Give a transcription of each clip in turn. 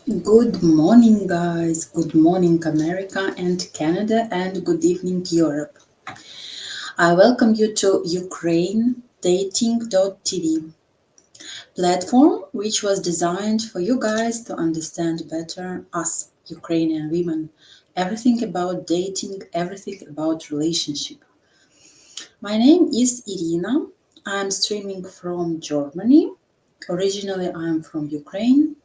Good morning, guys. Good morning, America and Canada, and good evening, Europe. I welcome you to Ukraine Dating.tv platform, which was designed for you guys to understand better us, Ukrainian women, everything about dating, everything about relationship. My name is Irina. I'm streaming from Germany. Originally, I'm from Ukraine.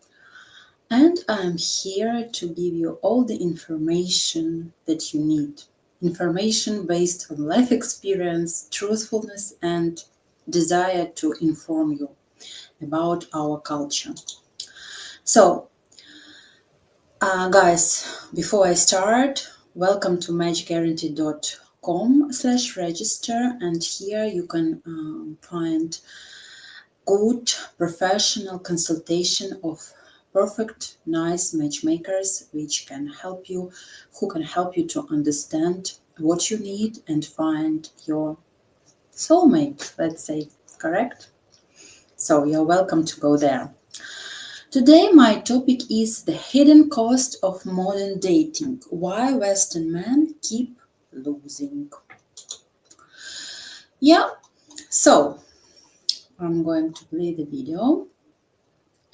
And I'm here to give you all the information that you need. Information based on life experience, truthfulness, and desire to inform you about our culture. So, guys, before I start, welcome to matchguarantee.com/register, and here you can find good professional consultation of perfect nice matchmakers who can help you to understand what you need and find your soulmate, let's say. Correct? So you're welcome to go there. Today my topic is the hidden cost of modern dating, why western men keep losing. Yeah, so I'm going to play the video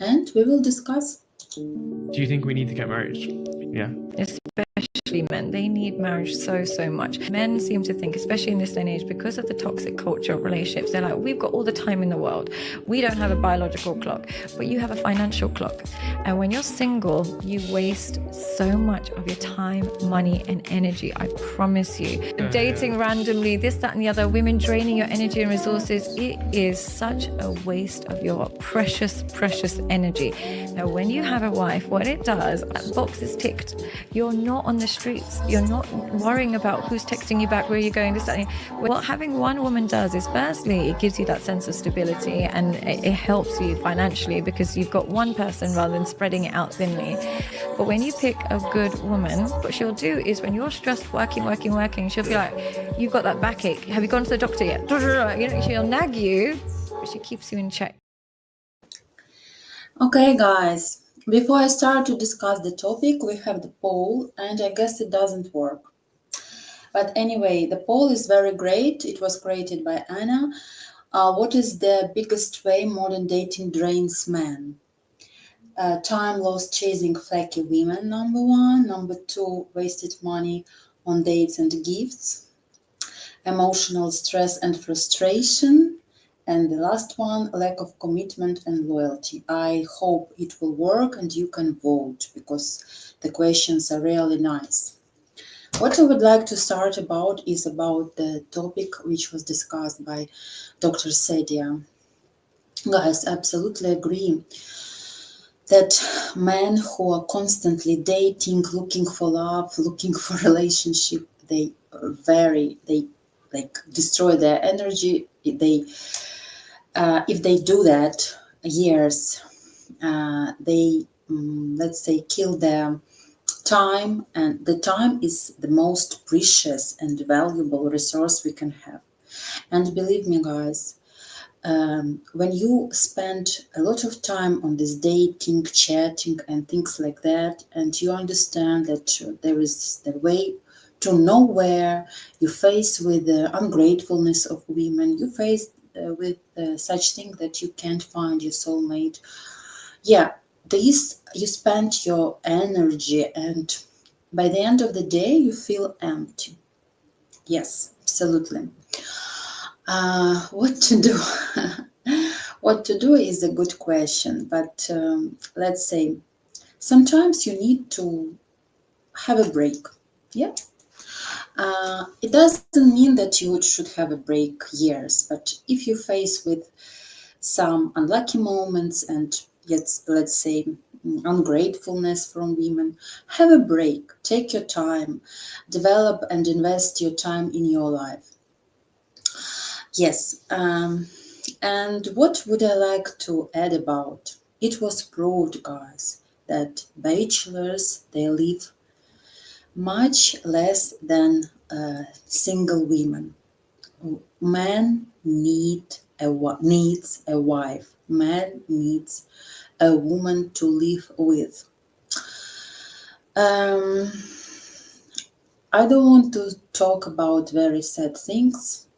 and we will discuss. Do you think we need to get married? Yeah. Especially men, they need marriage so much. Men seem to think, especially in this day and age, because of the toxic culture of relationships, they're like, we've got all the time in the world. We don't have a biological clock, but you have a financial clock. And when you're single, you waste so much of your time, money, and energy. I promise you. Dating randomly, this, that, and the other, women draining your energy and resources, it is such a waste of your precious energy. Now, when you have a wife, what it does, that box is ticked. You're not on the streets. You're not worrying about who's texting you back, where you're going, this, that, and what having one woman does is, firstly, it gives you that sense of stability, and it helps you financially because you've got one person rather than spreading it out thinly. But when you pick a good woman, what she'll do is when you're stressed, working, she'll be like, you've got that backache. Have you gone to the doctor yet? She'll nag you, but she keeps you in check. Okay, guys, before I start to discuss the topic, we have the poll, and I guess it doesn't work. But anyway, the poll is very great. It was created by Anna. What is the biggest way modern dating drains men? Time lost chasing flaky women, number one. Number two, wasted money on dates and gifts. Emotional stress and frustration. And the last one, lack of commitment and loyalty. I hope it will work and you can vote because the questions are really nice. What I would like to start about is about the topic which was discussed by Dr. Sedia. Guys, absolutely agree that men who are constantly dating, looking for love, looking for relationship, they like destroy their energy. If they do that years, they let's say kill their time, and the time is the most precious and valuable resource we can have. And believe me, guys, when you spend a lot of time on this dating, chatting, and things like that, and you understand that there is the way to nowhere, you face with the ungratefulness of women, you face with such thing that you can't find your soulmate. Yeah, this you spend your energy, and by the end of the day, you feel empty. Yes, absolutely. What to do? What to do is a good question, but let's say sometimes you need to have a break. Yeah. It doesn't mean that you should have a break years, but if you face with some unlucky moments and let's say ungratefulness from women, have a break, take your time, develop and invest your time in your life. Yes, and what would I like to add about? It was proved, guys, that bachelors, they live much less than single women. Man needs a wife. Man needs a woman to live with. Um, I don't want to talk about very sad things,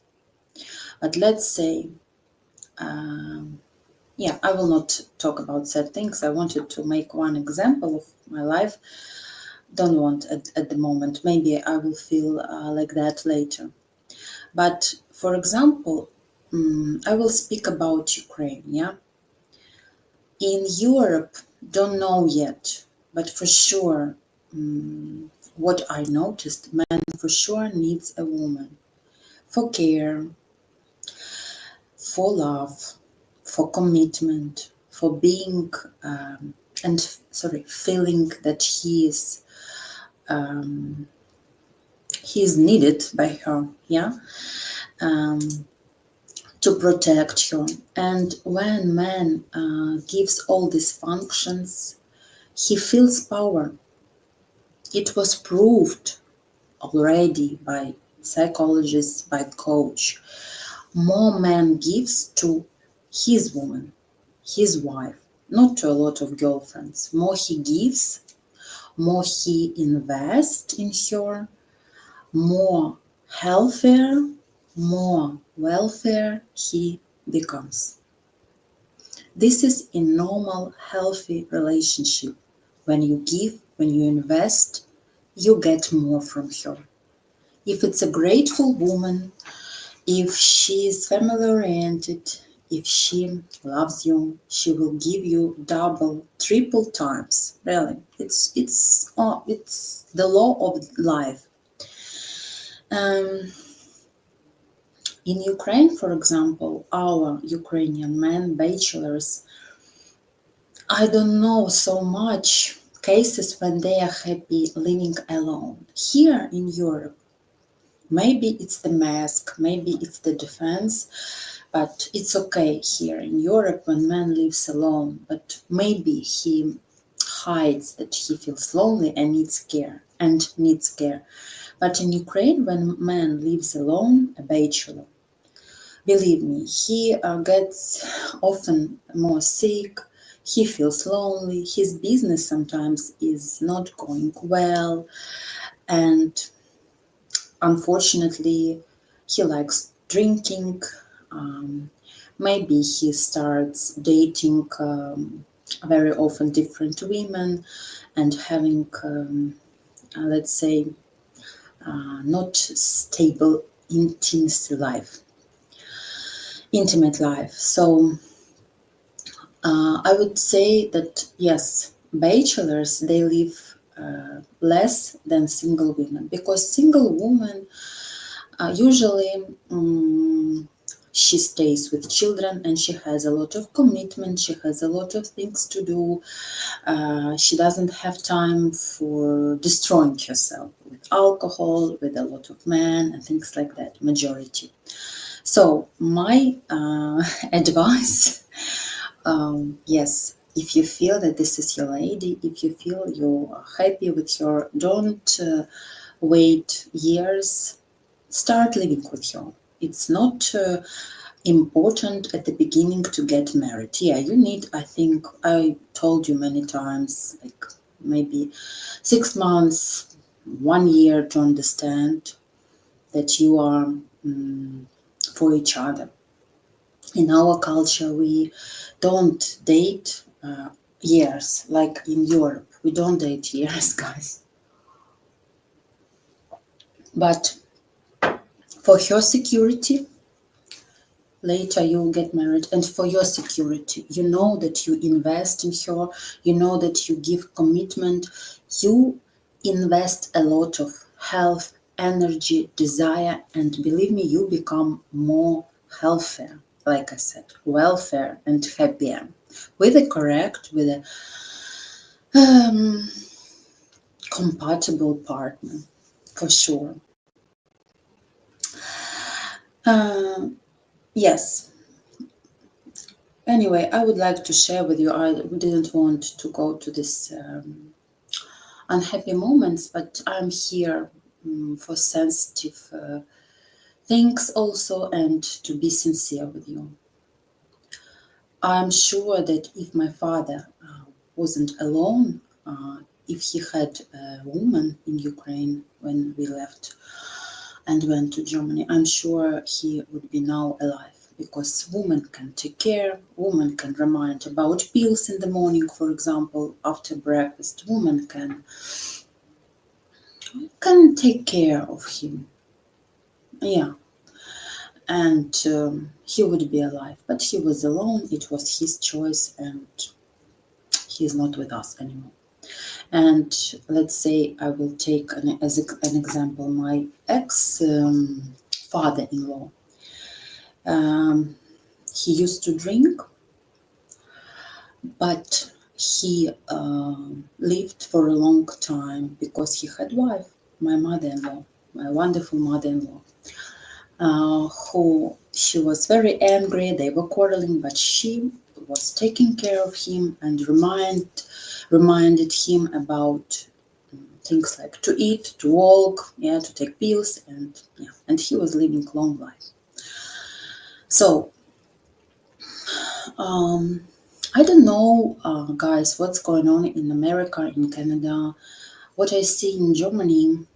but let's say, yeah, I will not talk about sad things. I wanted to make one example of my life. Don't want at the moment. Maybe I will feel like that later. But for example, I will speak about Ukraine, yeah? In Europe, don't know yet, but for sure, what I noticed, man for sure needs a woman for care, for love, for commitment, for being feeling that he is needed by her, yeah, um, to protect her. And when man gives all these functions, he feels power. It was proved already by psychologists, by coach. More man gives to his woman, his wife, not to a lot of girlfriends. More he gives, more he invests in her, more healthier, more welfare he becomes. This is a normal, healthy relationship. When you give, when you invest, you get more from her. If it's a grateful woman, if she is family oriented, if she loves you, she will give you double, triple times. Really, it's the law of life. In Ukraine, for example, our Ukrainian men, bachelors, I don't know so much cases when they are happy living alone. Here in Europe, maybe it's the mask, maybe it's the defense, but it's okay here in Europe when man lives alone, but maybe he hides that he feels lonely and needs care. But in Ukraine, when man lives alone, a bachelor, believe me, he gets often more sick, he feels lonely, his business sometimes is not going well, and unfortunately, he likes drinking. Maybe he starts dating very often different women and having, let's say, not stable intimate life. So I would say that yes, bachelors, they live less than single women, because single women usually she stays with children and she has a lot of commitment, she has a lot of things to do. She doesn't have time for destroying herself with alcohol, with a lot of men and things like that, majority. So my advice, yes, if you feel that this is your lady, if you feel you're happy with her, don't wait years, start living with her. It's not important at the beginning to get married. Yeah, you need, I think I told you many times, like maybe 6 months, 1 year to understand that you are for each other. In our culture, we don't date years like in Europe. We don't date years, guys. But for her security, later you'll get married, and for your security, you know that you invest in her, you know that you give commitment, you invest a lot of health, energy, desire, and believe me, you become more healthier, like I said, welfare and happier, with a um, compatible partner, for sure. Yes. Anyway, I would like to share with you, I didn't want to go to this unhappy moments, but I'm here for sensitive things also, and to be sincere with you. I'm sure that if my father wasn't alone, if he had a woman in Ukraine when we left and went to Germany, I'm sure he would be now alive, because women can take care, women can remind about pills in the morning, for example, after breakfast, women can take care of him. Yeah, and he would be alive, but he was alone. It was his choice, and he's not with us anymore. And let's say I will take as an example my ex father-in-law. Um, he used to drink, but he lived for a long time because he had wife, my mother-in-law, my wonderful mother-in-law, who she was very angry. They were quarreling, but she was taking care of him and reminded him about things like to eat, to walk, yeah, to take pills, and yeah, and he was living long life. So I don't know, guys, what's going on in America, in Canada. What I see in Germany,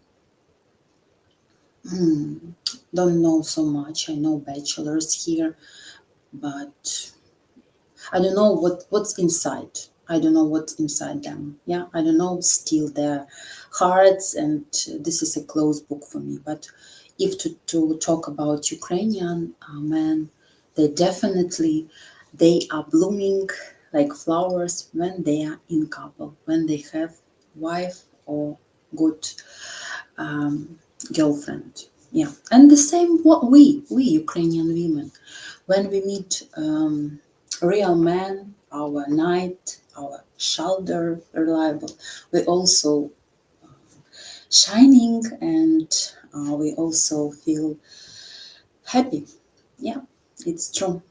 don't know so much. I know bachelors here, but I don't know what's inside. I don't know what's inside them. Yeah, I don't know still their hearts, and this is a closed book for me. But if to talk about Ukrainian men, they definitely they are blooming like flowers when they are in couple, when they have wife or good girlfriend. Yeah, and the same what we Ukrainian women, when we meet real men, our knight, our shoulder reliable, we also shining, and we also feel happy. Yeah, it's true.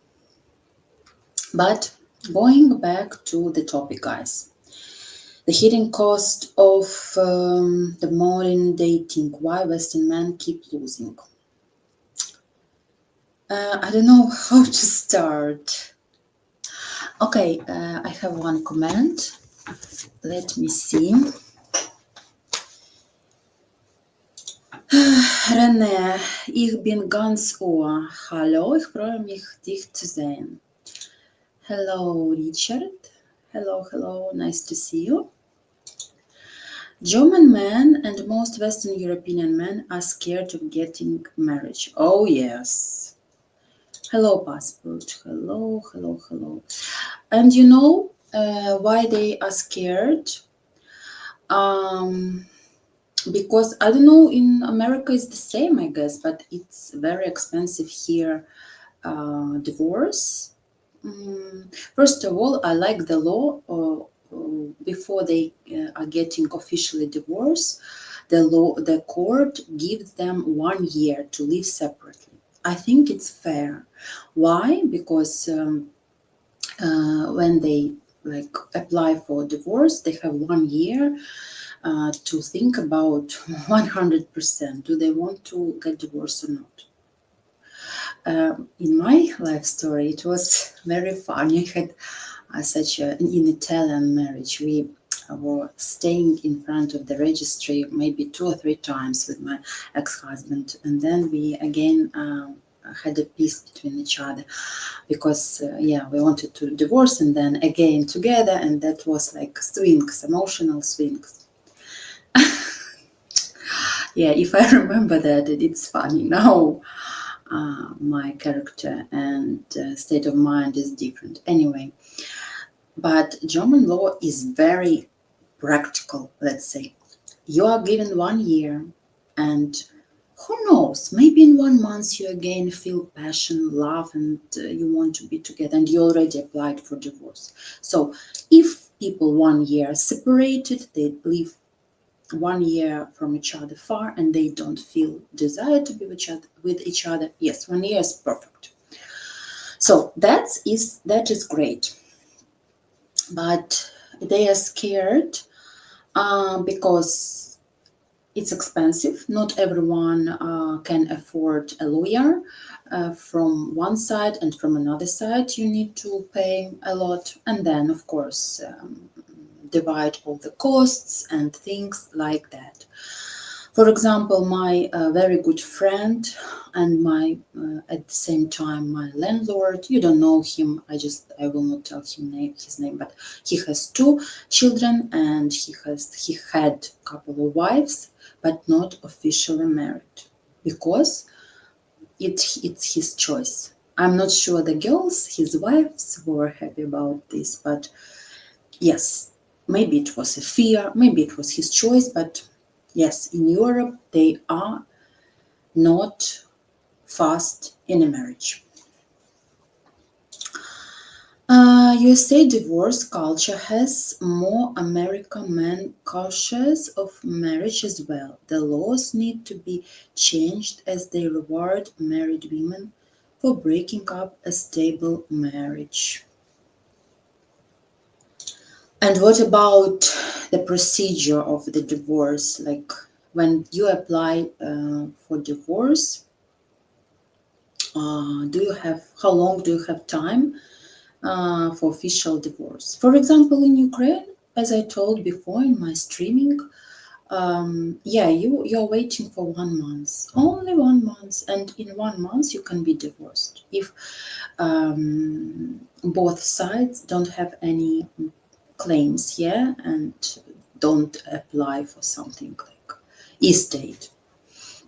But going back to the topic, guys, the hidden cost of the modern dating, why Western men keep losing. I don't know how to start. Okay, I have one comment. Let me see. René, ich bin ganz Ohr. Hallo, ich freue mich, dich zu sehen. Hello, Richard. Hello, hello, nice to see you. German men and most Western European men are scared of getting married. Oh, yes. Hello, passport. Hello, hello, hello. And you know why they are scared? Because I don't know, in America it's the same, I guess, but it's very expensive here. Divorce. First of all, I like the law. Before they are getting officially divorced, the court gives them 1 year to live separately. I think it's fair. Why? Because when they like apply for divorce, they have 1 year to think about 100%. Do they want to get divorced or not? In my life story, it was very funny. I had such an Italian marriage. We were staying in front of the registry maybe 2 or 3 times with my ex-husband, and then we again had a peace between each other, because yeah, we wanted to divorce and then again together, and that was like swings, emotional swings. Yeah, if I remember that, it's funny now. My character and state of mind is different. Anyway, but German law is very practical, let's say. You are given 1 year, and who knows, maybe in 1 month you again feel passion, love, and you want to be together, and you already applied for divorce. So if people 1 year separated, they live 1 year from each other far, and they don't feel desire to be with each other, yes, 1 year is perfect. So that is great. But they are scared because it's expensive. Not everyone can afford a lawyer. From one side and from another side, you need to pay a lot. And then, of course, divide all the costs and things like that. For example, my very good friend and my at the same time my landlord, you don't know him, I will not tell him his name, but he has 2 children and he had a couple of wives, but not officially married, because it's his choice. I'm not sure the girls, his wives, were happy about this, but yes, maybe it was a fear, maybe it was his choice, but yes, in Europe they are not fast in a marriage. USA divorce culture has more American men cautious of marriage as well. The laws need to be changed as they reward married women for breaking up a stable marriage. And what about the procedure of the divorce? Like when you apply for divorce, how long do you have time for official divorce? For example, in Ukraine, as I told before in my streaming, you're waiting for 1 month, only 1 month, and in 1 month you can be divorced if both sides don't have any claims, and don't apply for something like estate.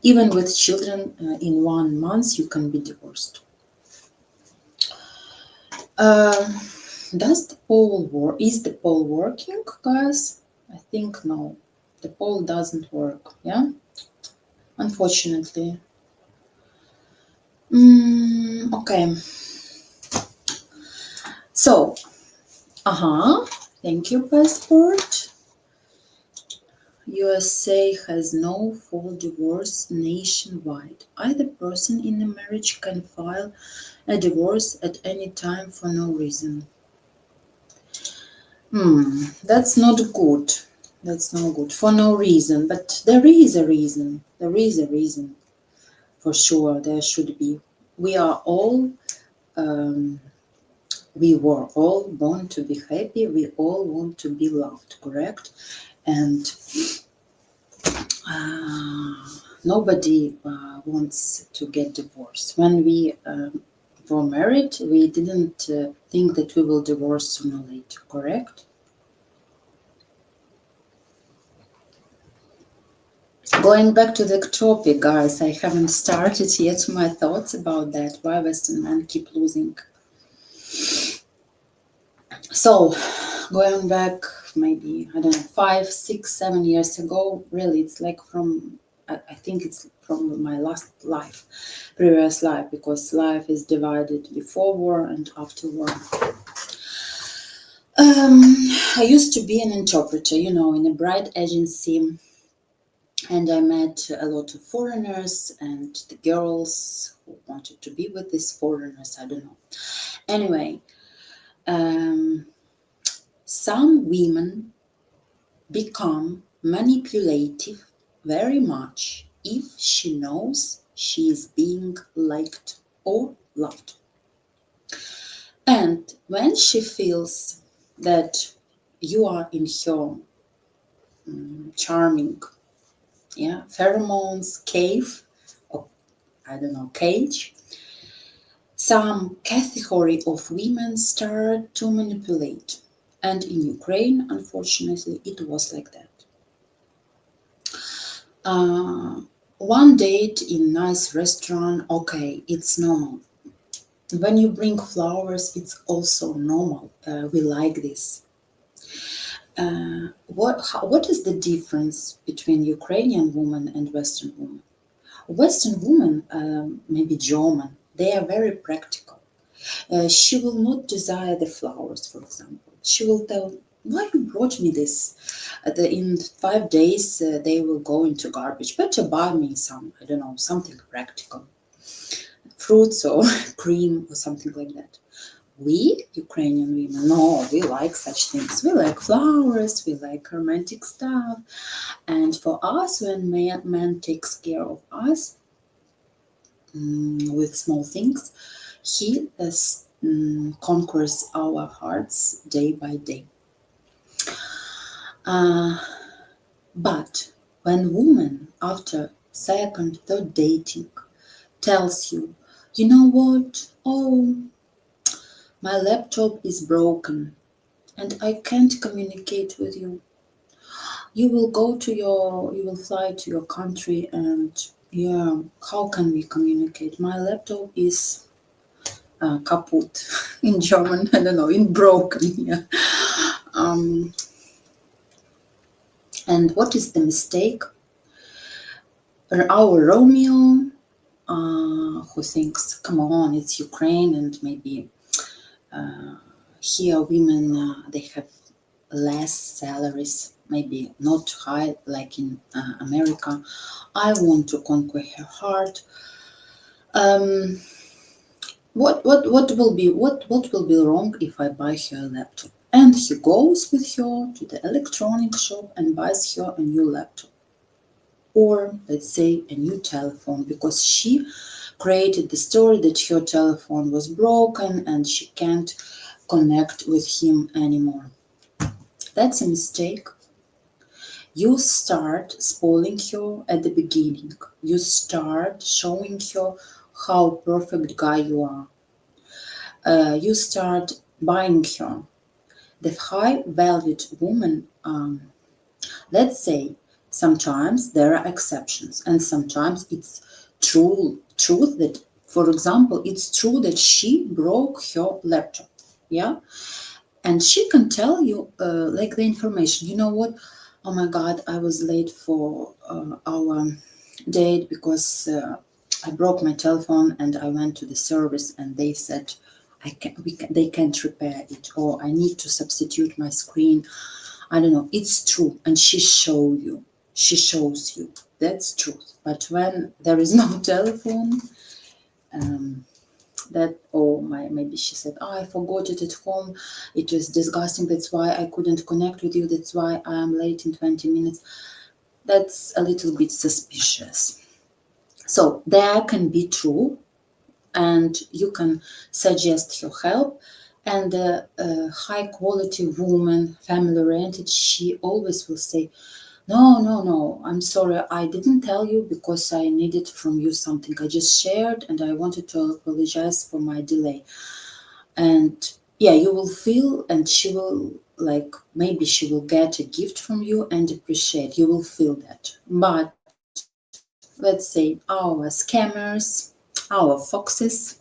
Even with children, in 1 month you can be divorced. Does the poll work? Is the poll working, guys? I think no. The poll doesn't work. Yeah, unfortunately. Okay. So, thank you, passport. USA has no full divorce nationwide. Either person in a marriage can file a divorce at any time for no reason. That's not good. That's not good. For no reason. But there is a reason. There is a reason. For sure, there should be. We are all, we were all born to be happy. We all want to be loved, correct? And nobody wants to get divorced. When we were married, we didn't think that we will divorce sooner or later, correct? Going back to the topic, guys, I haven't started yet my thoughts about that, why Western men keep losing. So, going back maybe, I don't know, 5, 6, 7 years ago, really, it's like I think it's from my last life, previous life, because life is divided before war and after war. I used to be an interpreter, in a bride agency, and I met a lot of foreigners and the girls who wanted to be with these foreigners, I don't know. Anyway, some women become manipulative very much if she knows she is being liked or loved. And when she feels that you are in her charming, pheromones cave, or I don't know, cage, some category of women start to manipulate. And in Ukraine, unfortunately, it was like that. One date in nice restaurant, okay, it's normal. When you bring flowers, it's also normal. We like this. What is the difference between Ukrainian woman and Western woman? Western woman, maybe German, they are very practical. She will not desire the flowers, for example. She will tell, why you brought me this? In 5 days, they will go into garbage. Better buy me some, I don't know, something practical. Fruits or cream or something like that. We, Ukrainian women, no, we like such things. We like flowers, we like romantic stuff. And for us, when man takes care of us with small things, he conquers our hearts day by day. But when woman after second, third dating tells you, you know what? Oh, my laptop is broken and I can't communicate with you. You will fly to your country and yeah, how can we communicate? My laptop is kaputt in German, I don't know, in broken, yeah. Um, and what is the mistake? Our Romeo, who thinks, come on, it's Ukraine and maybe here women, they have less salaries, maybe not high like in America. I want to conquer her heart. What will be wrong if I buy her a laptop? And he goes with her to the electronic shop and buys her a new laptop. Or let's say a new telephone, because she created the story that her telephone was broken and she can't connect with him anymore. That's a mistake. You start spoiling her at the beginning. You start showing her how perfect guy you are. You start buying her. The high valued woman, let's say, sometimes there are exceptions, and sometimes it's truth that, for example, it's true that she broke her laptop, yeah, and she can tell you like the information. You know what? Oh my God, I was late for our date because I broke my telephone and I went to the service and they said they can't repair it, or I need to substitute my screen. I don't know. It's true, and she shows you. That's truth. But when there is no telephone, um, maybe she said, oh, I forgot it at home. It was disgusting. That's why I couldn't connect with you. That's why I am late in 20 minutes. That's a little bit suspicious. So there can be true, and you can suggest your help. And a high quality woman, family oriented, she always will say, no, I'm sorry, I didn't tell you because I needed from you something. I just shared and I wanted to apologize for my delay. And yeah, you will feel, and she will, like, maybe she will get a gift from you and appreciate. You will feel that. But let's say our scammers, our foxes,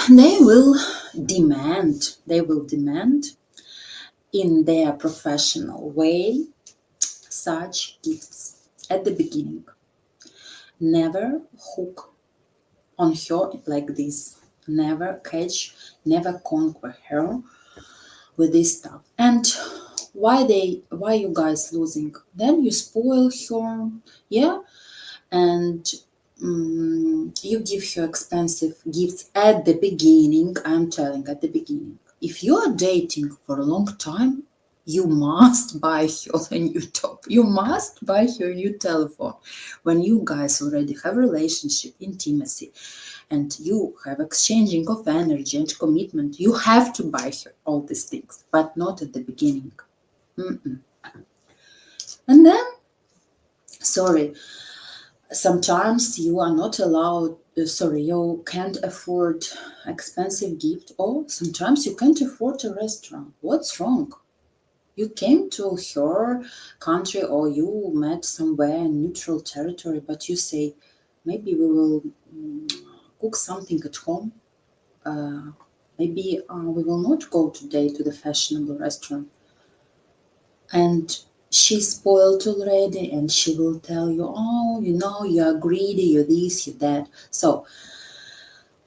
they will demand in their professional way such gifts at the beginning. Never hook on her like this. Never catch, never conquer her with this stuff. And why you guys losing? Then you spoil her, yeah, and you give her expensive gifts at the beginning. I'm telling, at the beginning. If you are dating for a long time, you must buy her a new top. You must buy her a new telephone. When you guys already have relationship, intimacy, and you have exchanging of energy and commitment, you have to buy her all these things, but not at the beginning. Mm-mm. And then, sorry, sometimes you are not allowed, you can't afford expensive gift, or sometimes you can't afford a restaurant. What's wrong? You came to her country or you met somewhere in neutral territory, but you say, maybe we will cook something at home. Maybe we will not go today to the fashionable restaurant. And she's spoiled already, and she will tell you, oh, you are greedy, you're this, you're that. So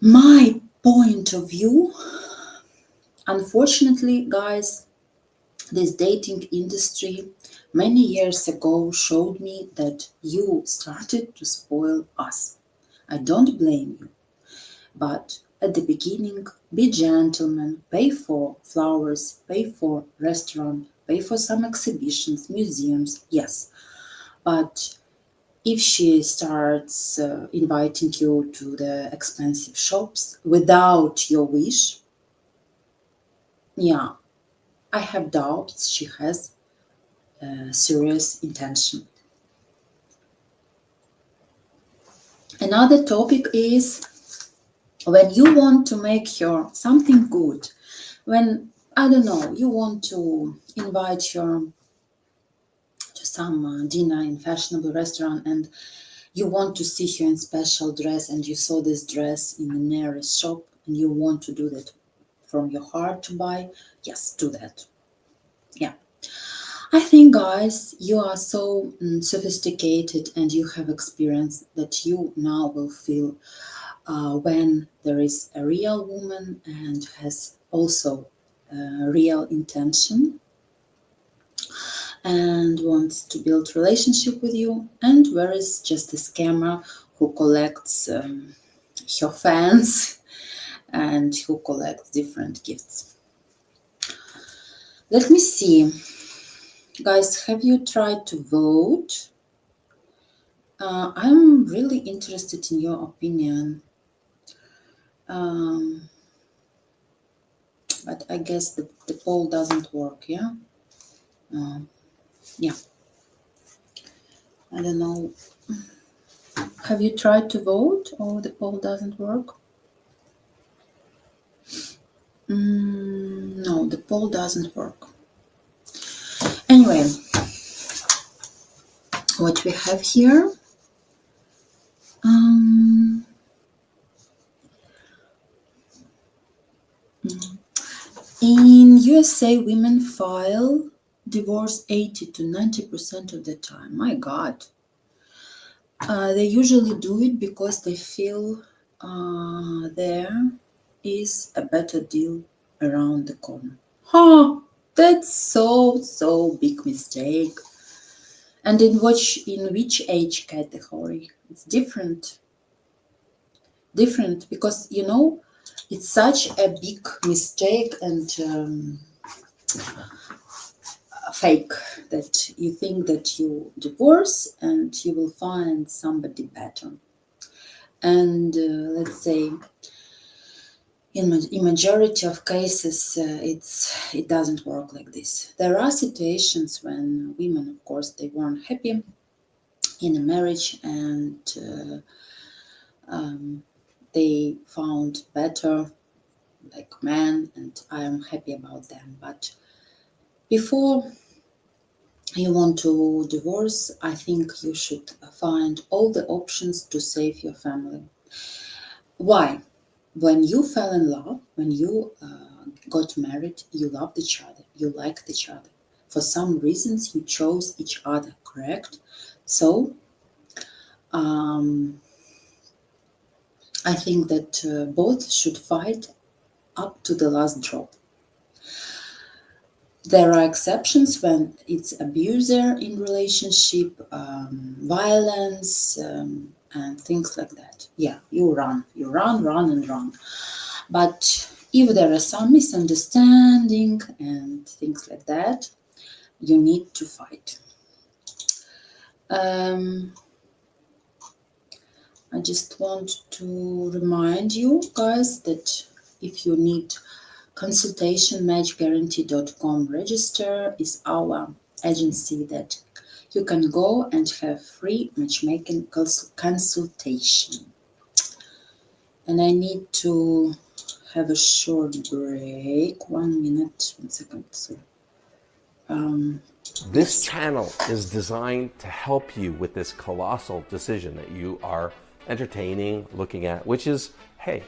my point of view, unfortunately, guys, this dating industry many years ago showed me that you started to spoil us. I don't blame you, but at the beginning, be gentlemen, pay for flowers, pay for restaurant, pay for some exhibitions, museums, yes. But if she starts inviting you to the expensive shops without your wish, yeah, I have doubts she has serious intention. Another topic is when you want to make your something good, when, I don't know, you want to invite your to some dinner in fashionable restaurant, and you want to see her in special dress, and you saw this dress in the nearest shop, and you want to do that from your heart to buy. Yes, do that. Yeah. I think, guys, you are so sophisticated, and you have experience that you now will feel when there is a real woman and has also real intention and wants to build relationship with you, and where is just a scammer who collects your fans and who collects different gifts. Let me see. Guys, have you tried to vote? I'm really interested in your opinion. But I guess the poll doesn't work, yeah? Yeah. I don't know. Have you tried to vote or the poll doesn't work? No, the poll doesn't work. Anyway, what we have here. In USA, women file divorce 80 to 90% of the time. My God. They usually do it because they feel there is a better deal around the corner. Huh, that's so big mistake. And in which age category? It's different. Different because, you know, it's such a big mistake and fake that you think that you divorce and you will find somebody better. And let's say in majority of cases it doesn't work like this. There are situations when women, of course, they weren't happy in a marriage and they found better like men, and I am happy about them. But before you want to divorce, I think you should find all the options to save your family. Why? When you fell in love, when you got married, you loved each other, you liked each other. For some reasons, you chose each other, correct? So, I think that both should fight up to the last drop. There are exceptions when it's abuser in relationship, violence, and things like that. Yeah, you run, and run. But if there are some misunderstanding and things like that, you need to fight. I just want to remind you guys that if you need Consultation, matchguarantee.com register is our agency that you can go and have free matchmaking consultation. And I need to have a short break. 1 minute, 1 second. So, this channel is designed to help you with this colossal decision that you are entertaining, looking at, which is, hey,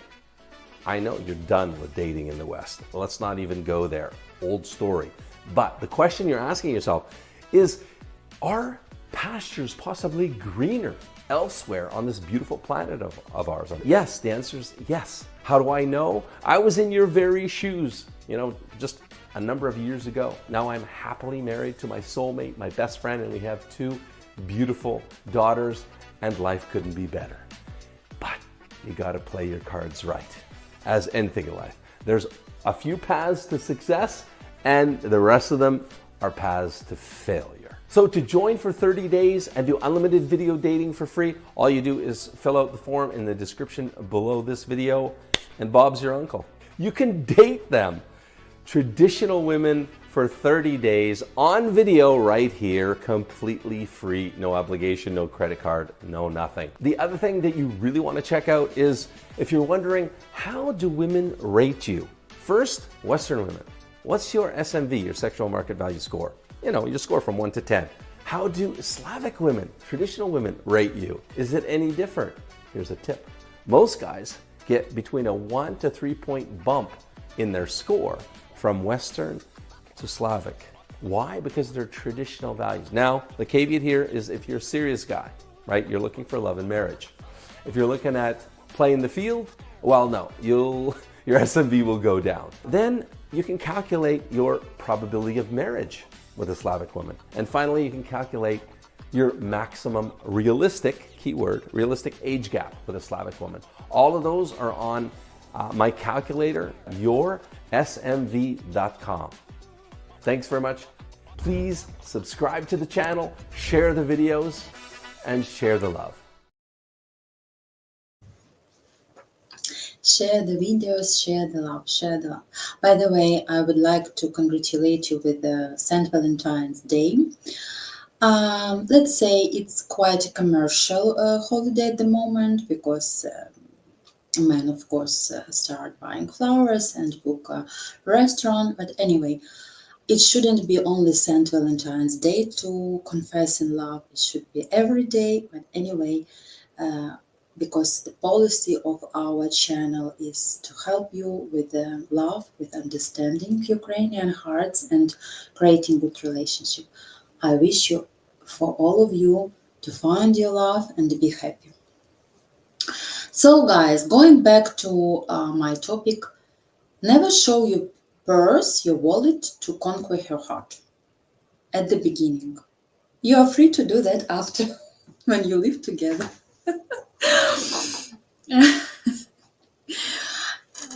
I know you're done with dating in the West. Let's not even go there. Old story. But the question you're asking yourself is, are pastures possibly greener elsewhere on this beautiful planet of ours? Yes, the answer is yes. How do I know? I was in your very shoes, you know, just a number of years ago. Now I'm happily married to my soulmate, my best friend, and we have 2 beautiful daughters, and life couldn't be better. But you gotta play your cards right. As anything in life, there's a few paths to success and the rest of them are paths to failure. So to join for 30 days and do unlimited video dating for free, all you do is fill out the form in the description below this video and Bob's your uncle. You can date them. Traditional women for 30 days on video right here, completely free, no obligation, no credit card, no nothing. The other thing that you really want to check out is if you're wondering, how do women rate you? First, Western women. What's your SMV, your sexual market value score? You know, your score from 1 to 10. How do Slavic women, traditional women, rate you? Is it any different? Here's a tip. Most guys get between a 1 to 3 point bump in their score from Western to Slavic. Why? Because they're traditional values. Now, the caveat here is if you're a serious guy, right? You're looking for love and marriage. If you're looking at play in the field, well, no, your SMV will go down. Then you can calculate your probability of marriage with a Slavic woman. And finally, you can calculate your maximum realistic, keyword, realistic age gap with a Slavic woman. All of those are on my calculator, yoursmv.com. Thanks very much. Please subscribe to the channel, share the videos, and share the love. Share the videos, share the love, share the love. By the way, I would like to congratulate you with the St. Valentine's Day. Let's say it's quite a commercial holiday at the moment because men, of course, start buying flowers and book a restaurant. But anyway, it shouldn't be only St. Valentine's Day to confess in love. It should be every day. But anyway, because the policy of our channel is to help you with love, with understanding Ukrainian hearts and creating good relationship. I wish you, for all of you, to find your love and be happy. So guys, going back to my topic, never show your purse, your wallet to conquer her heart at the beginning. You are free to do that after, when you live together.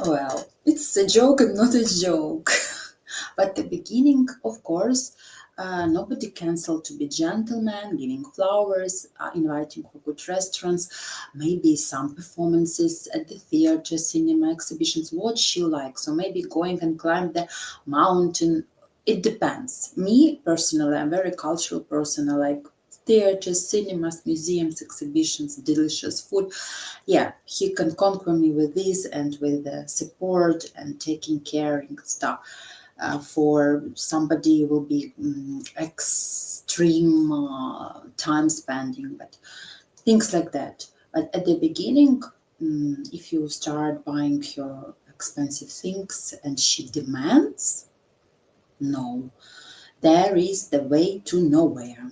Well, it's a joke and not a joke. But the beginning, of course, nobody cancelled to be gentleman, giving flowers, inviting for good restaurants, maybe some performances at the theater, cinema, exhibitions, what she likes. So maybe going and climb the mountain. It depends. Me, personally, I'm a very cultural person. I like theaters, cinemas, museums, exhibitions, delicious food. Yeah, he can conquer me with this and with the support and taking caring stuff. For somebody will be extreme time spending, but things like that. But at the beginning, if you start buying her expensive things and she demands, no, there is the way to nowhere.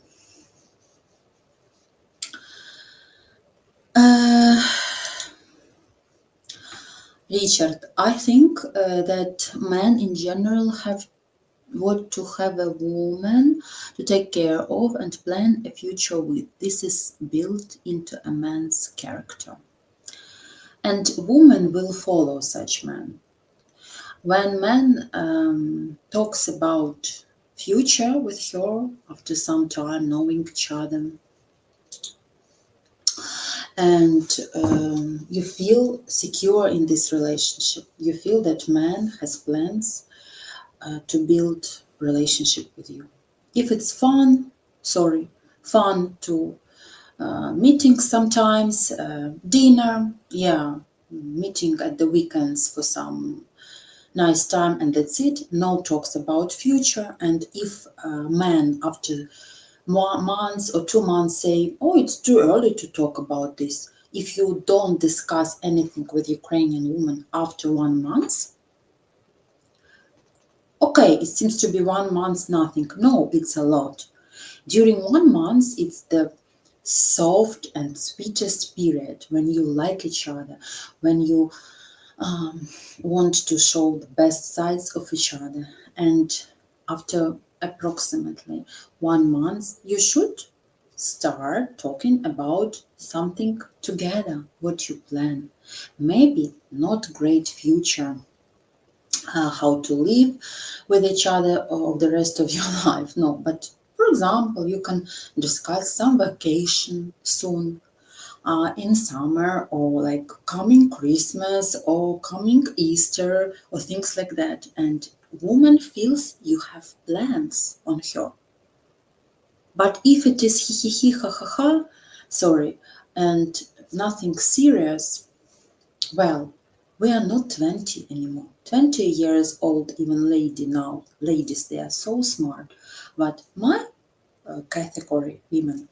Richard, I think that men in general have what to have a woman to take care of and plan a future with. This is built into a man's character. And women will follow such men. When man talks about future with her after some time knowing each other, and you feel secure in this relationship, you feel that man has plans to build relationship with you. If it's fun to meetings sometimes, dinner, yeah, meeting at the weekends for some nice time, and that's it. No talks about future. And if man after months or 2 months say, oh, it's too early to talk about this. If you don't discuss anything with Ukrainian woman after 1 month, okay, it seems to be 1 month nothing. No, it's a lot. During 1 month, it's the soft and sweetest period when you like each other, when you want to show the best sides of each other. And after approximately 1 month, you should start talking about something together, what you plan. Maybe not great future, how to live with each other or the rest of your life, no, but for example, you can discuss some vacation soon, in summer, or like coming Christmas or coming Easter or things like that. And woman feels you have plans on her. But if it is he, ha, ha, ha, sorry, and nothing serious, well, we are not 20 anymore. 20 years old, even ladies, they are so smart. But my category, women,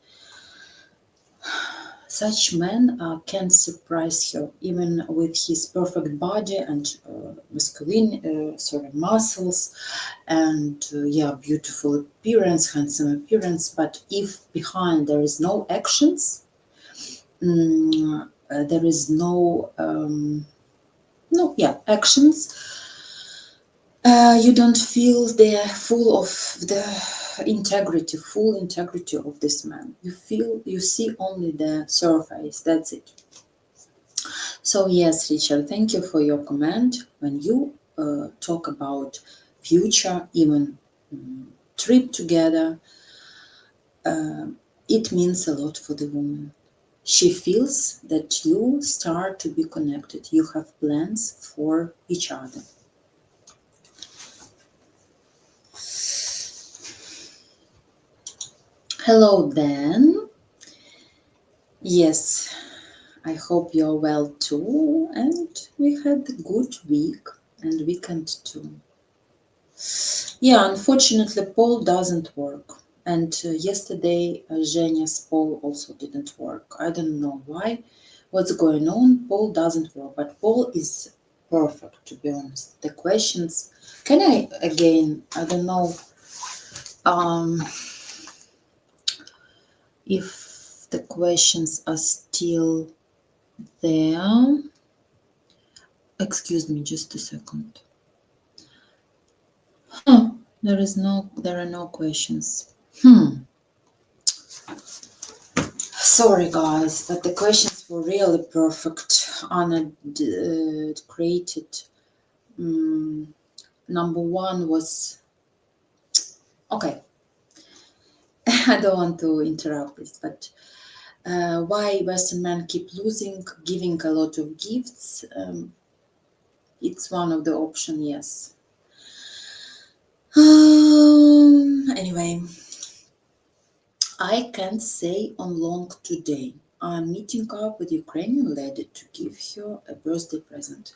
such men can surprise her, even with his perfect body and muscles, and beautiful appearance, handsome appearance. But if behind there is no actions, there is actions. You don't feel they're full of the full integrity of this man. You see only the surface. That's it. So yes, Richard, thank you for your comment. When you talk about future, even trip together, it means a lot for the woman. She feels that you start to be connected. You have plans for each other. Hello, Dan. Yes, I hope you're well too, and we had a good week and weekend too. Yeah, unfortunately, poll doesn't work. And yesterday, Zhenya's poll also didn't work. I don't know why, what's going on. Poll doesn't work, but poll is perfect, to be honest. The questions, can I again, I don't know if the questions are still there. Excuse me, just a second. There are no questions. Sorry guys, but the questions were really perfect. Anna created. Number one was, okay, I don't want to interrupt this, but why Western men keep losing, giving a lot of gifts. It's one of the options, yes. Anyway, I can't say on long today. I'm meeting up with Ukrainian lady to give her a birthday present.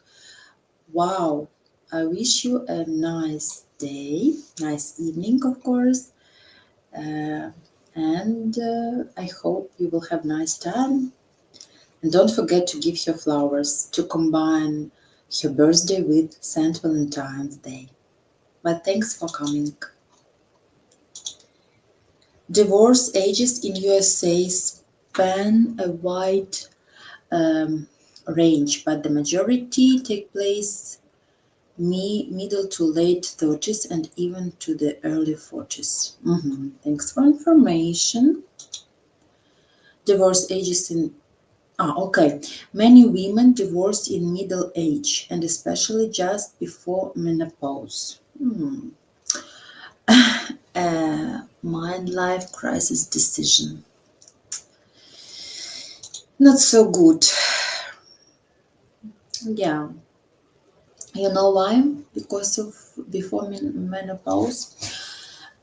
Wow, I wish you a nice day, nice evening, of course. And I hope you will have nice time. And don't forget to give her flowers to combine her birthday with St. Valentine's Day. But thanks for coming. Divorce ages in USA span a wide range, but the majority take place middle to late 30s and even to the early 40s. Thanks for information. Divorce ages in okay. Many women divorce in middle age and especially just before menopause. Mind-life crisis decision. Not so good. Yeah. You know why? Because of before menopause.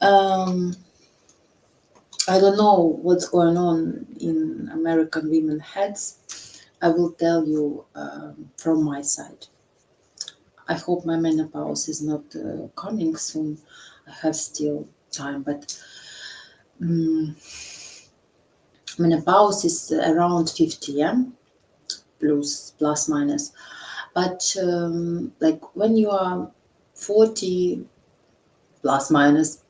I don't know what's going on in American women heads. I will tell you from my side. I hope my menopause is not coming soon. I have still time, but menopause is around 50, yeah? Plus minus. But like when you are 40 plus minus,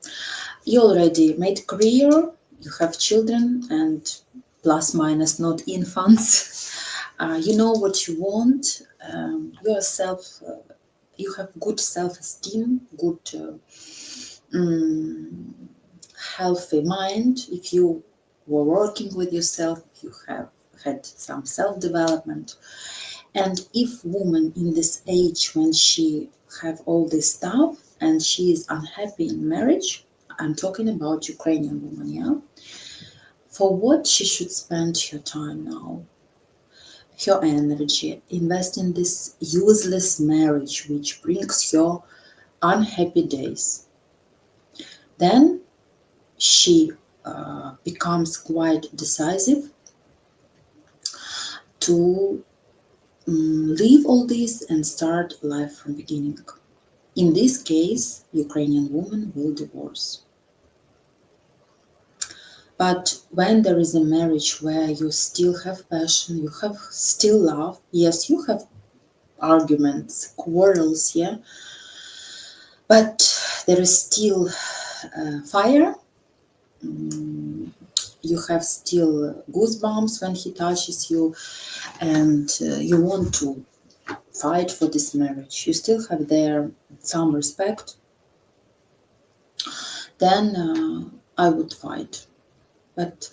you already made career, you have children and plus minus not infants. You know what you want. Yourself, you have good self-esteem, good healthy mind. If you were working with yourself, you have had some self-development. And if woman in this age, when she have all this stuff and she is unhappy in marriage, I'm talking about Ukrainian woman, yeah? For what she should spend her time now? Her energy, invest in this useless marriage which brings her unhappy days. Then she becomes quite decisive to leave all this and start life from beginning. In this case, Ukrainian woman will divorce. But when there is a marriage where you still have passion, you have still love, yes, you have arguments, quarrels, yeah, but there is still fire. You have still goosebumps when he touches you, and you want to fight for this marriage. You still have there some respect. Then I would fight. But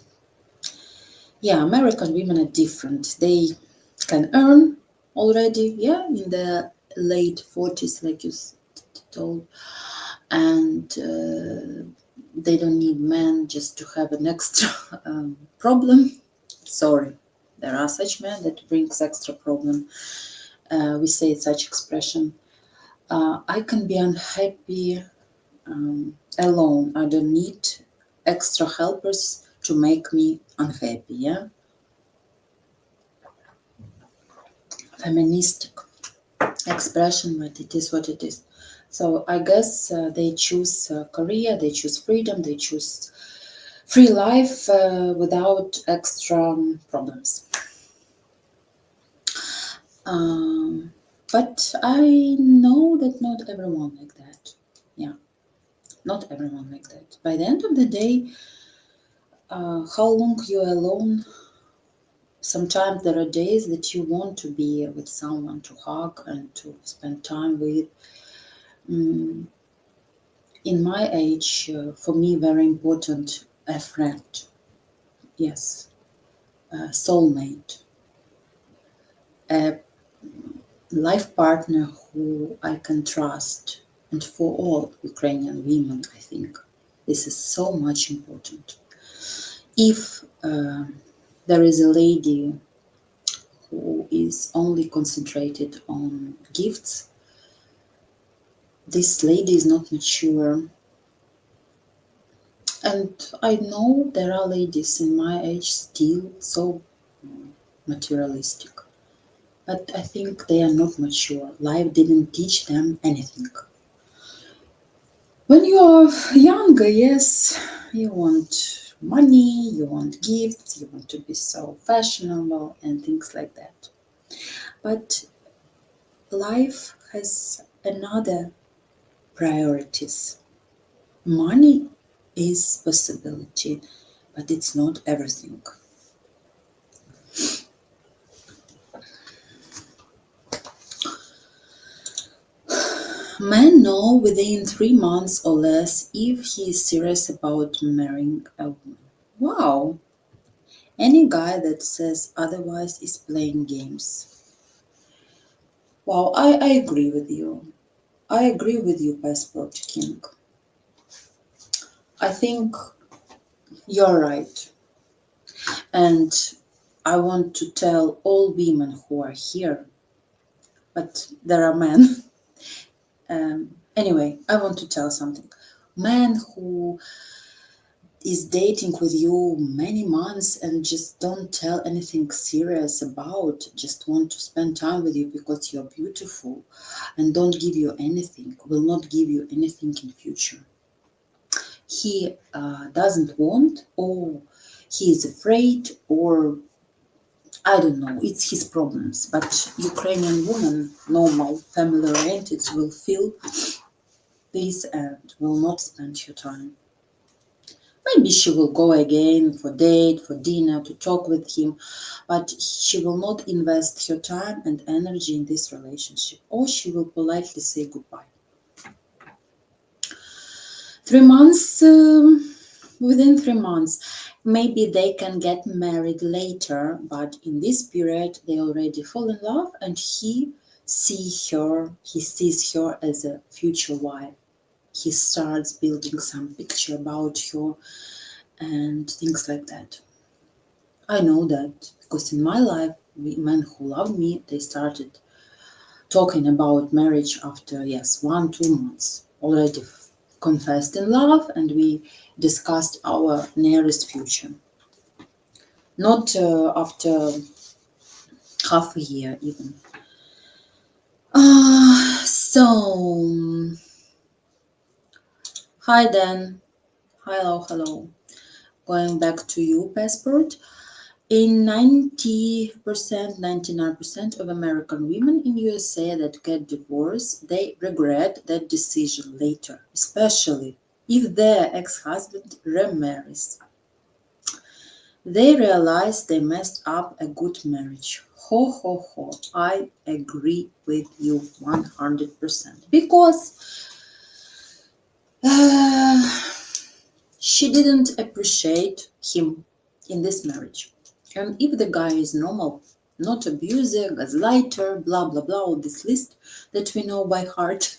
yeah, American women are different. They can earn already, yeah, in the late 40s, like you told, and they don't need men just to have an extra problem. Sorry, there are such men that brings extra problem. We say such expression. I can be unhappy alone. I don't need extra helpers to make me unhappy, yeah? Feministic expression, but it is what it is. So I guess they choose career, they choose freedom, they choose free life without extra problems. But I know that not everyone like that. Yeah, not everyone like that. By the end of the day, how long you're alone, sometimes there are days that you want to be with someone to hug and to spend time with. In my age, for me, very important, a friend. Yes, a soulmate, a life partner who I can trust. And for all Ukrainian women, I think this is so much important. If there is a lady who is only concentrated on gifts, this lady is not mature. And I know there are ladies in my age still so materialistic. But I think they are not mature. Life didn't teach them anything. When you're younger, yes, you want money, you want gifts, you want to be so fashionable and things like that. But life has another priorities. Money is possibility, but it's not everything. Men know within 3 months or less if he is serious about marrying a woman. Wow! Any guy that says otherwise is playing games. Wow, I agree with you. I agree with you, Passport King. I think you're right. And I want to tell all women who are here, but there are men. Anyway, I want to tell something. Men who is dating with you many months and just don't tell anything serious about, just want to spend time with you because you're beautiful and don't give you anything, will not give you anything in future. He doesn't want, or he is afraid, or I don't know, it's his problems. But Ukrainian woman, normal, family oriented, will feel this and will not spend your time. Maybe she will go again for date, for dinner, to talk with him, but she will not invest her time and energy in this relationship, or she will politely say goodbye. 3 months, within 3 months, maybe they can get married later, but in this period they already fall in love and he sees her as a future wife. He starts building some picture about her and things like that. I know that because in my life, men who love me, they started talking about marriage after, yes, 1-2 months. Already confessed in love, and we discussed our nearest future. Not after half a year even. So, hi Dan. Hello. Going back to you, passport. In 90%, 99% of American women in USA that get divorced, they regret that decision later, especially if their ex-husband remarries. They realize they messed up a good marriage. Ho, ho, ho. I agree with you 100%. Because she didn't appreciate him in this marriage. And if the guy is normal, not abuser, gaslighter, blah, blah, blah, all this list that we know by heart,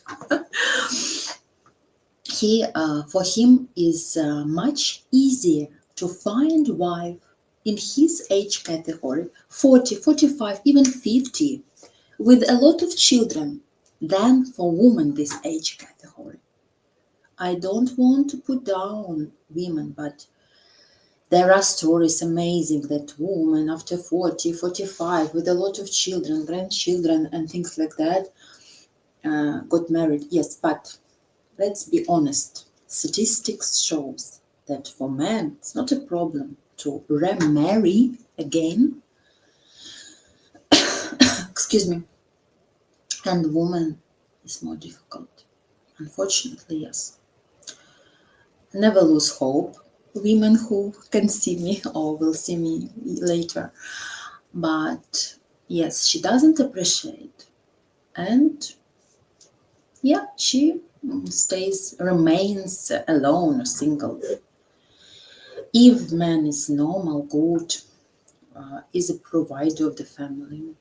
for him is much easier to find wife in his age category, 40, 45, even 50, with a lot of children, than for women this age category. I don't want to put down women, but there are stories amazing that women after 40, 45, with a lot of children, grandchildren, and things like that, got married. Yes, but let's be honest. Statistics shows that for men, it's not a problem to remarry again. Excuse me. And woman is more difficult. Unfortunately, yes. Never lose hope. Women who can see me or will see me later. But yes, she doesn't appreciate. And yeah, she remains alone or single. If man is normal, good, is a provider of the family,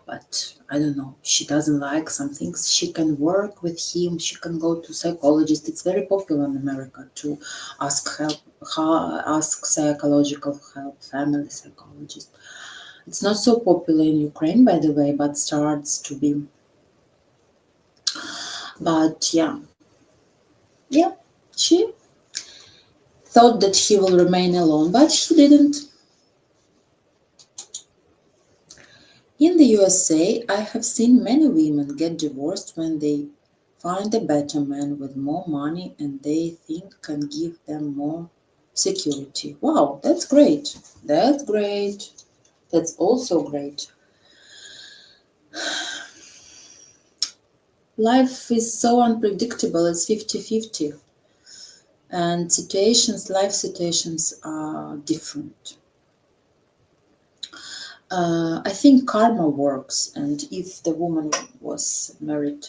but I don't know, she doesn't like some things, she can work with him, she can go to psychologist. It's very popular in America to ask help, ask psychological help, family psychologist. It's not so popular in Ukraine, by the way, but starts to be. But yeah, she thought that he will remain alone, but he didn't. In the USA, I have seen many women get divorced when they find a better man with more money and they think can give them more security. Wow, that's great. That's great. That's also great. Life is so unpredictable, it's 50-50. And life situations are different. I think karma works, and if the woman was married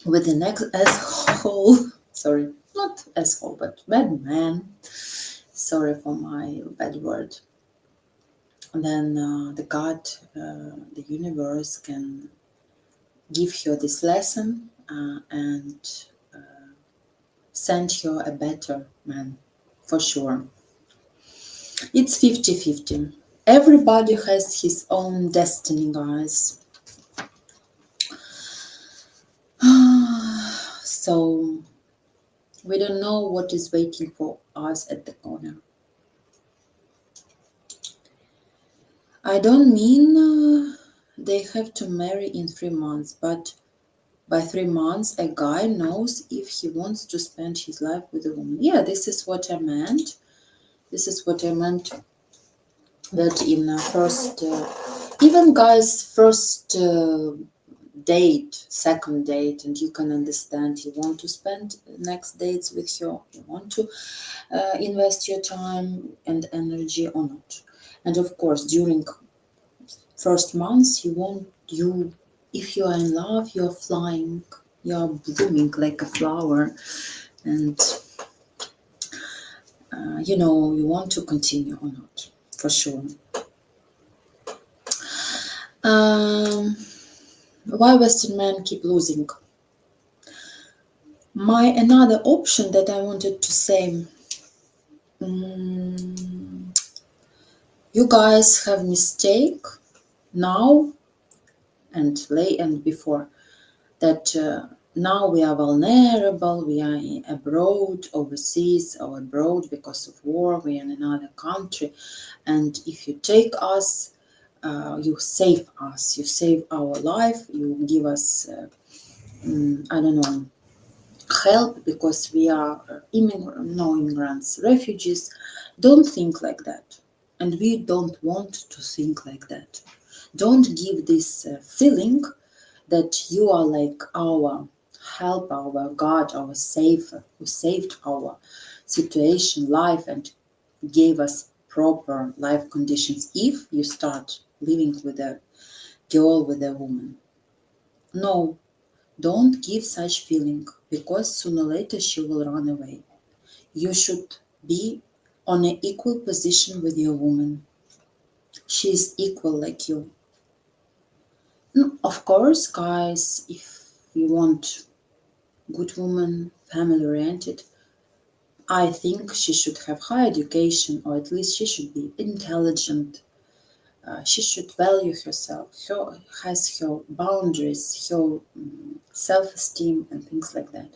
with an asshole, sorry, not asshole, but bad man, sorry for my bad word, then the God, the universe can give her this lesson and send her a better man, for sure. It's 50-50. Everybody has his own destiny, guys. So we don't know what is waiting for us at the corner. I don't mean they have to marry in 3 months, but by 3 months a guy knows if he wants to spend his life with a woman. Yeah, this is what I meant. This is what I meant, that in first, even guys' first date, second date, and you can understand you want to spend next dates with her, you want to invest your time and energy or not. And of course, during first months, if you are in love, you're flying, you're blooming like a flower, and you want to continue or not, for sure. Why Western men keep losing? Another option that I wanted to say, you guys have now and late and before that now we are vulnerable, we are abroad, overseas or abroad because of war, we are in another country, and if you take us, you save us, you save our life, you give us, I don't know, help because we are no immigrants, refugees. Don't think like that. And we don't want to think like that. Don't give this feeling that you are like our help, our God, our savior, who saved our situation, life, and gave us proper life conditions if you start living with a girl, with a woman. No, don't give such feeling because sooner or later she will run away. You should be on an equal position with your woman. She is equal like you. Of course, guys, if you want good woman, family oriented, I think she should have high education, or at least she should be intelligent. She should value herself, has her boundaries, her self-esteem and things like that.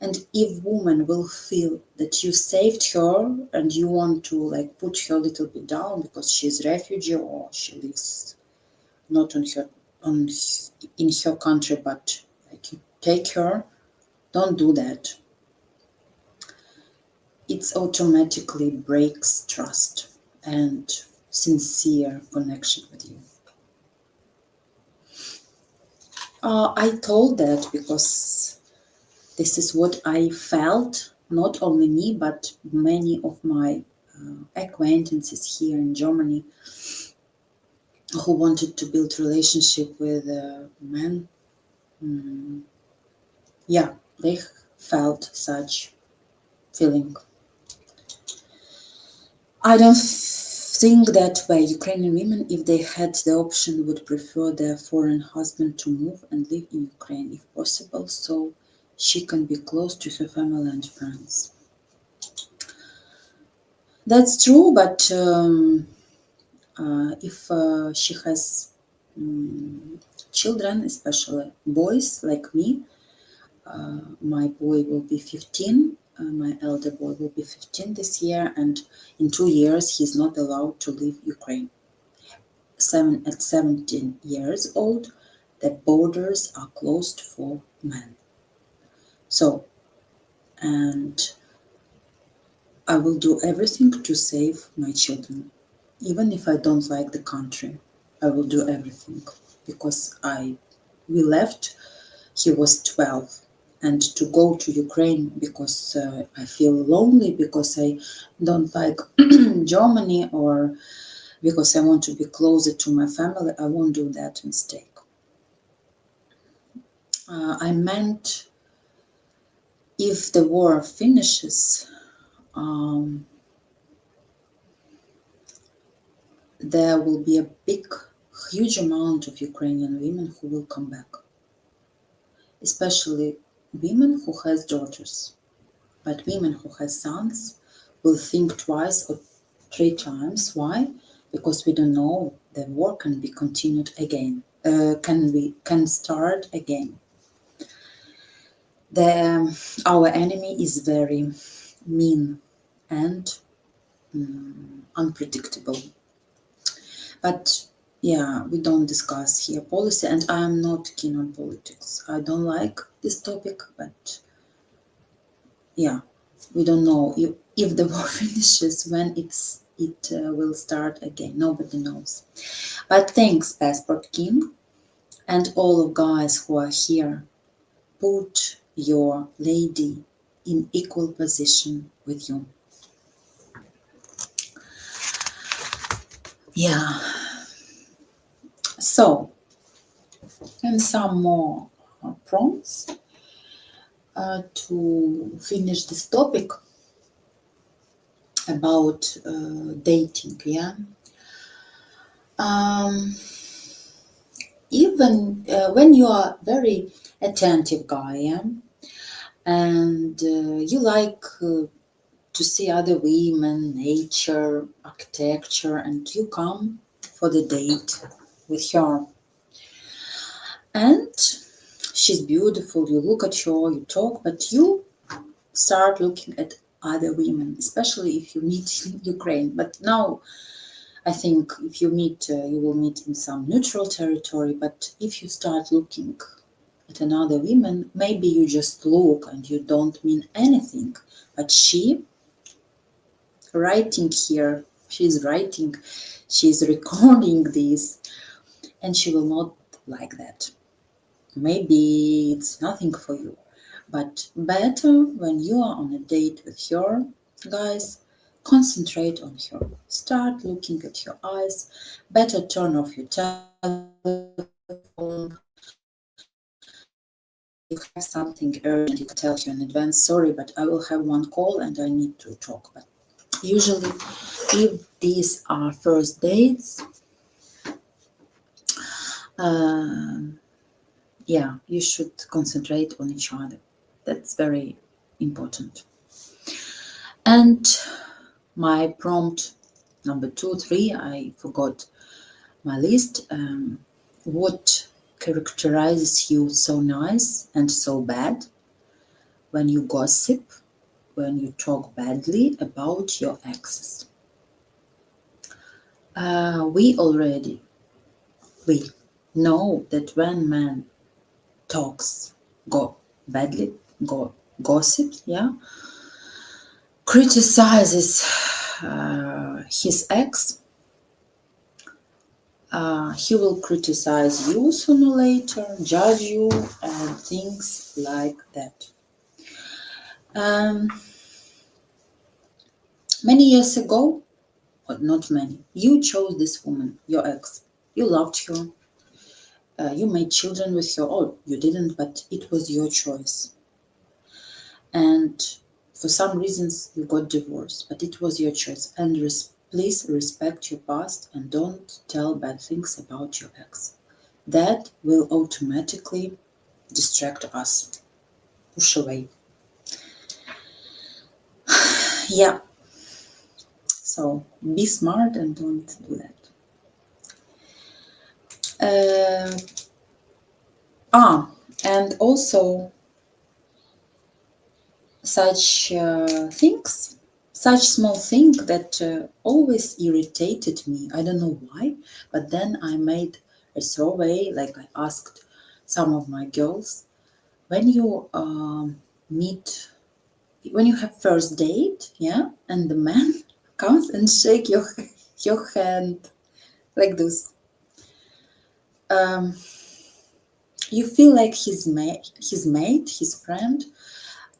And if woman will feel that you saved her and you want to like put her a little bit down because she's refugee or she lives not in her country, but like you take her, don't do that. It automatically breaks trust and sincere connection with you. I told that because this is what I felt, not only me, but many of my acquaintances here in Germany who wanted to build relationship with men. Yeah, they felt such feeling. I don't think that by Ukrainian women, if they had the option, would prefer their foreign husband to move and live in Ukraine if possible, so she can be close to her family and friends. That's true, but if she has children, especially boys like me, my boy will be 15, my elder boy will be 15 this year, and in 2 years he's not allowed to leave Ukraine. At 17 years old, the borders are closed for men. So, and I will do everything to save my children. Even if I don't like the country, I will do everything because we left, he was 12. And to go to Ukraine because I feel lonely, because I don't like Germany, or because I want to be closer to my family, I won't do that mistake. I meant if the war finishes, there will be a huge amount of Ukrainian women who will come back, especially women who has daughters. But women who have sons will think twice or 3 times. Why? Because we don't know the war can be continued again. Can start again. Our enemy is very mean and unpredictable. But yeah, we don't discuss here policy, and I am not keen on politics. I don't like this topic, but yeah, we don't know if the war finishes, when it will start again. Nobody knows. But thanks, Passport King, and all of guys who are here. Put your lady in equal position with you. Yeah. So, and some more prompts to finish this topic about dating. Yeah. Even when you are very attentive guy, yeah, and you like to see other women, nature, architecture, and you come for the date with her. And she's beautiful. You look at her, you talk, but you start looking at other women, especially if you meet in Ukraine. But now I think if you meet, you will meet in some neutral territory. But if you start looking at another woman, maybe you just look and you don't mean anything. But she writing here, she's writing, she's recording this, and she will not like that. Maybe it's nothing for you, but better when you are on a date with her, guys, concentrate on her. Start looking at her eyes. Better turn off your telephone. You have something urgent, you can tell her in advance, sorry, but I will have one call and I need to talk. But usually, if these are first dates, yeah, you should concentrate on each other. That's very important. And my prompt number 2, 3, I forgot my list. What characterizes you so nice and so bad? When you gossip, when you talk badly about your exes. We know that when man talks badly, gossips, yeah, criticizes his ex, he will criticize you sooner or later, judge you, and things like that. Many years ago, or not many, you chose this woman, your ex. You loved her. You made children with her. Oh, you didn't, but it was your choice. And for some reasons, you got divorced, but it was your choice. And please respect your past and don't tell bad things about your ex. That will automatically distract us, push away. Yeah. So be smart and don't do that. And also such things, such small thing that always irritated me. I don't know why, but then I made a survey, like I asked some of my girls, when you when you have first date, yeah, and the man comes and shake your hand like this. You feel like his mate, his friend,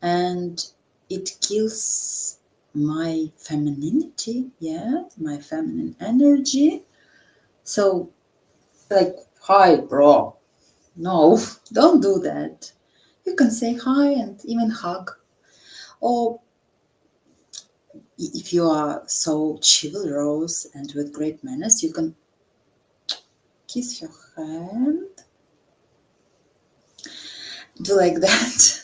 and it kills my femininity, yeah, my feminine energy. So, like, hi, bro. No, don't do that. You can say hi and even hug. Or if you are so chivalrous and with great manners, you can kiss your hand. Do like that.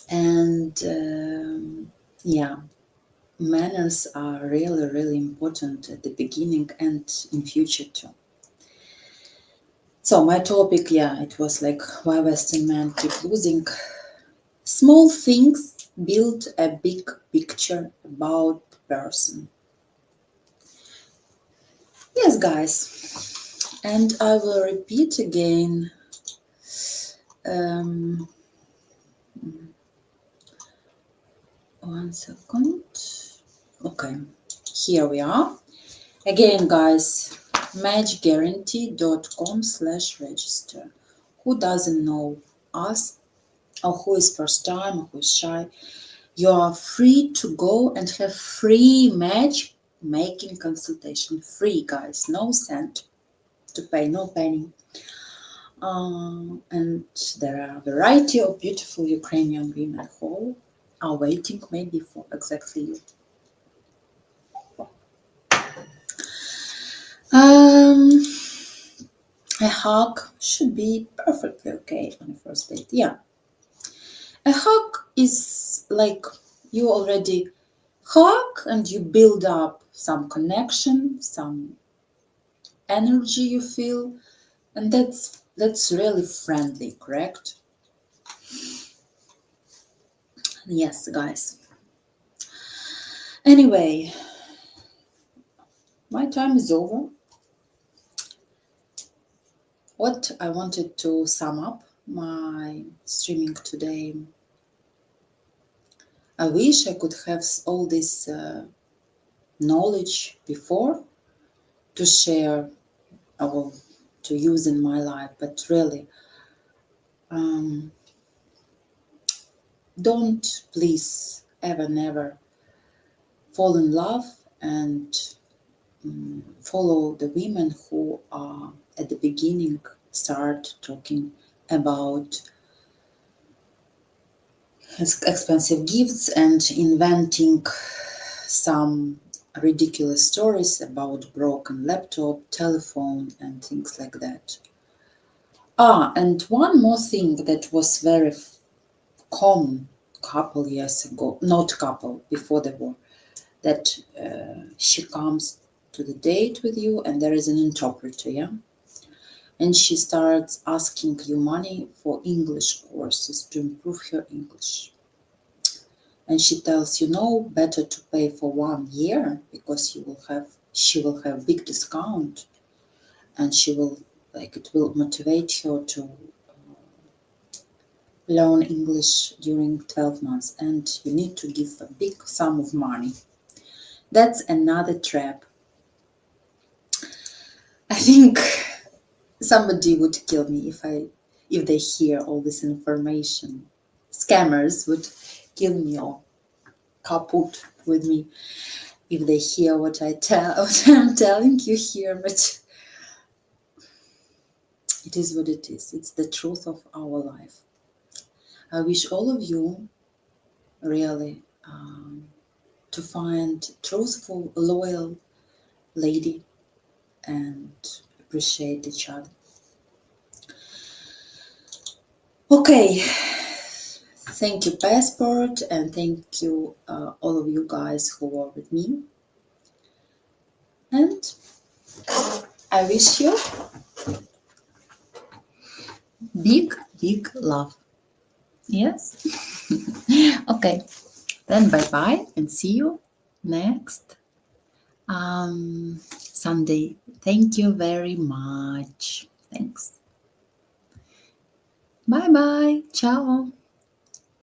And yeah, manners are really, really important at the beginning and in future too. So my topic, yeah, it was like why Western men keep losing. Small things build a big picture about the person. Yes, guys, and I will repeat again. One second. Okay, here we are. Again, guys, matchguarantee.com/register. Who doesn't know us, or who is first time, or who is shy, you are free to go and have free matchmaking consultation. Free, guys, no cent to pay, no penny. And there are a variety of beautiful Ukrainian women who are waiting maybe for exactly you. A hug should be perfectly okay on a first date. Yeah. A hug is like you already hug and you build up some connection, some energy you feel, and that's really friendly, correct? Yes, guys. Anyway, my time is over. What I wanted to sum up my streaming today. I wish I could have all this knowledge before to share or to use in my life, but really, don't please ever, never fall in love and follow the women who are at the beginning start talking about expensive gifts and inventing some ridiculous stories about broken laptop, telephone, and things like that. And one more thing that was very common couple years ago, not couple, before the war, that she comes to the date with you and there is an interpreter, yeah? And she starts asking you money for English courses to improve her English. And she tells you, no, better to pay for 1 year because she will have big discount, and she will, like, it will motivate her to learn English during 12 months, and you need to give a big sum of money. That's another trap. I think somebody would kill me if they hear all this information. Scammers would kill me or kaput with me if they hear what I'm telling you here, but it is what it is. It's the truth of our life. I wish all of you really to find truthful, loyal lady and appreciate each other. Okay, thank you, Passport, and thank you all of you guys who were with me. And I wish you big, big love. Yes? Okay, then bye-bye and see you next Sunday. Thank you very much. Thanks. Bye-bye. Ciao.